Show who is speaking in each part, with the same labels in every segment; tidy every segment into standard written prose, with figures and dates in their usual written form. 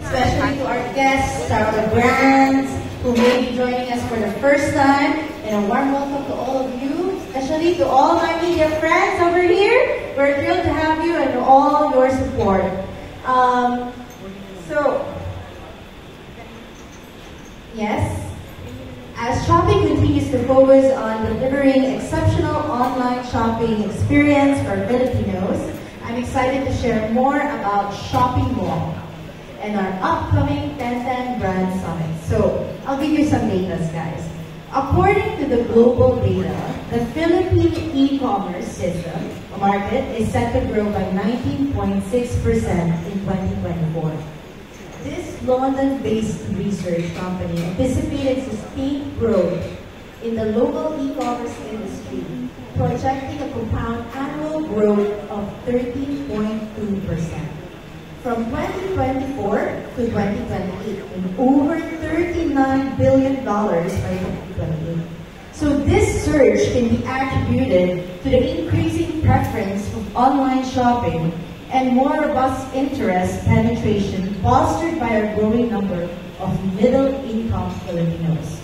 Speaker 1: especially to our guests, our brands who may be joining us for the first time, and a warm welcome to all of you, especially to all my media friends over here. We're thrilled to have you and all your support. Yes, as Shopee continues to focus on delivering exceptional online shopping experience for Filipinos, I'm excited to share more about Shopee Mall and our upcoming 10/10 Brand Summit. So, I'll give you some data, guys. According to the global data, the Philippine e-commerce system market is set to grow by 19.6% in 2024. This London-based research company anticipated sustained growth in the local e-commerce industry, projecting a compound annual growth of 13.2%. From 2024 to 2028, and over $39 billion by 2028. So this surge can be attributed to the increasing preference of online shopping and more robust interest penetration bolstered by a growing number of middle-income Filipinos.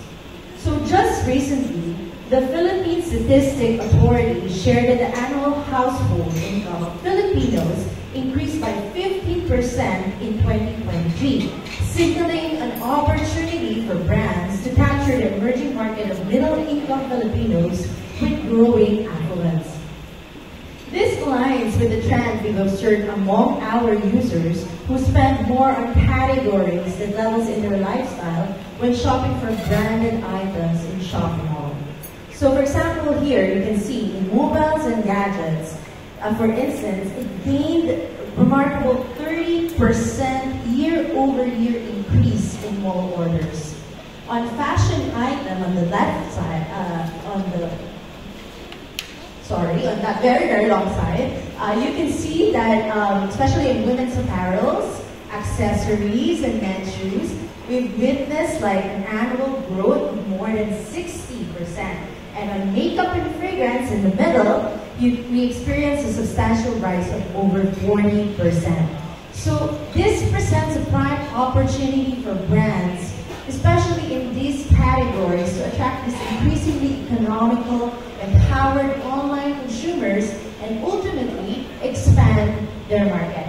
Speaker 1: So just recently, the Philippine Statistic Authority shared that the annual household income of Filipinos increased by 15% in 2023, signaling an opportunity for brands to capture the emerging market of middle-income Filipinos with growing affluence. This aligns with the trend we've observed among our users who spend more on categories and levels in their lifestyle when shopping for branded items in shopping mall. So for example here, you can see in mobiles and gadgets, for instance, it gained remarkable 30% year-over-year increase in mall orders. On fashion item on the left side, on that very, very long side, you can see that, especially in women's apparels, accessories, and men's shoes, we've witnessed like an annual growth of more than 60%. And on makeup and fragrance in the middle, we experienced a substantial rise of over 40%. So this presents a prime opportunity for brands, especially in these categories, to attract these increasingly economical, empowered online consumers and ultimately expand their market,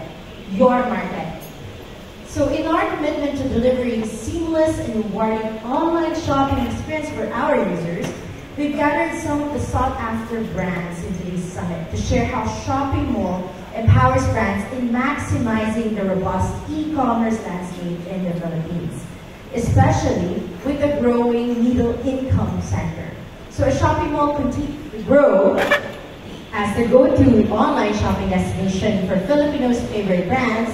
Speaker 1: your market. So in our commitment to delivering seamless and rewarding online shopping experience for our users, we've gathered some of the sought-after brands in today's summit to share how Shopee Mall empowers brands in maximizing the robust e-commerce landscape in the Philippines, especially with the growing middle-income sector. So as Shopee Mall continues to grow as the go-to online shopping destination for Filipinos' favorite brands,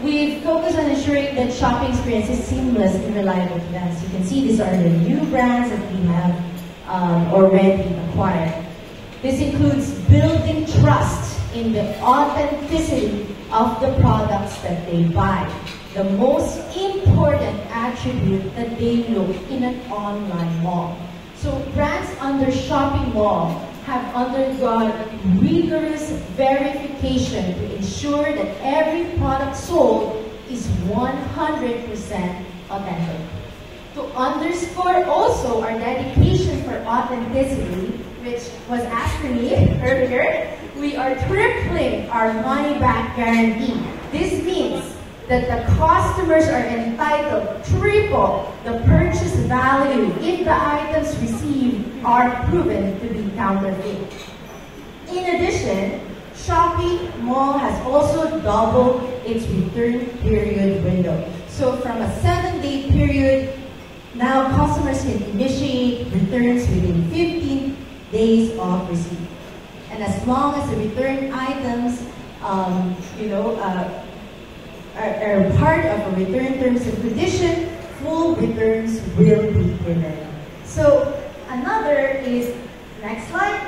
Speaker 1: we've focused on ensuring that shopping experience is seamless and reliable to them. So you can see these are the new brands that we have already acquired. This includes building trust in the authenticity of the products that they buy, the most important attribute that they look in an online mall. So brands under Shopee Mall have undergone rigorous verification to ensure that every product sold is 100% authentic. To underscore also our dedication for authenticity, which was asked to me earlier, we are tripling our money-back guarantee. This means that the customers are entitled to triple the purchase value if the items received are proven to be counterfeit. In addition, Shopee Mall has also doubled its return period window. So from a 7-day period, now customers can initiate returns within 15 days of receipt. And as long as the return items are part of a return terms and condition, full returns will be given. So another is, next slide,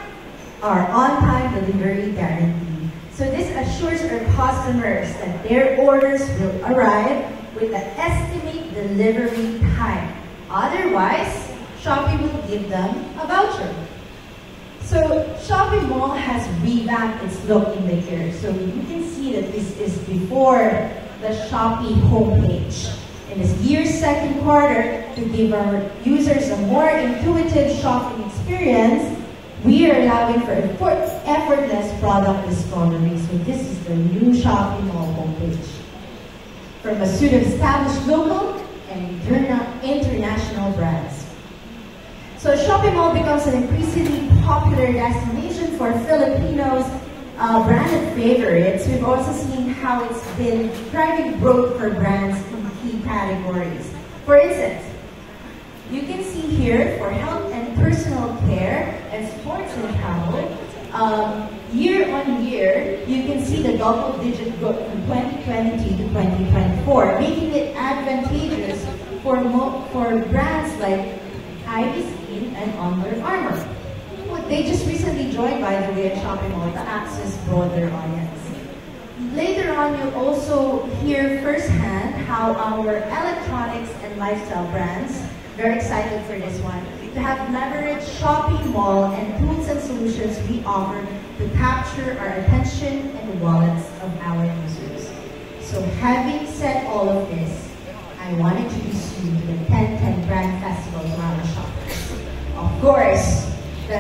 Speaker 1: our on-time delivery guarantee. So this assures our customers that their orders will arrive with the estimated delivery time. Otherwise, Shopee will give them a voucher. So Shopee Mall has revamped its look in the year. So you can see that this is before the Shopee homepage. In this year's second quarter, to give our users a more intuitive shopping experience, we are allowing for effortless product discovery. So this is the new Shopee Mall homepage. From a suite of established local and international brands. So Shopee Mall becomes an increasingly popular destination for Filipinos' branded favorites. We've also seen how it's been driving growth for brands in key categories. For instance, you can see here for health and personal care and sports and travel, year on year, you can see the double-digit growth from 2020 to 2024, making it advantageous for brands like Ivy Skin and Under Armour. They just recently joined, by the way, at Shopee Mall to access broader audience. Later on, you'll also hear firsthand how our electronics and lifestyle brands, very excited for this one, to have leveraged Shopee Mall and tools and solutions we offer to capture our attention and the wallets of our users. So having said all of this, I want to introduce you to the 10/10 Brand Festival to our shoppers. Of course, the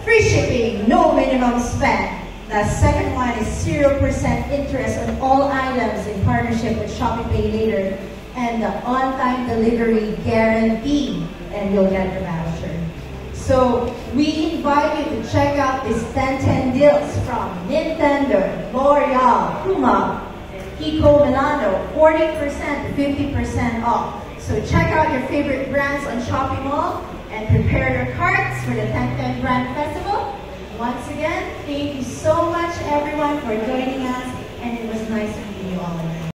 Speaker 1: free shipping, no minimum spend. The second one is 0% interest on all items in partnership with Shopee Pay Later, and the on-time delivery guarantee, and you'll get the voucher. So we invite you to check out these 10/10 deals from Nintendo, L'Oreal, Puma, Kiko Milano, 40% to 50% off. So check out your favorite brands on Shopee Mall and prepare your carts for the 10/10 Brand Festival. Once again, thank you so much everyone for joining us, and it was nice meeting you all again.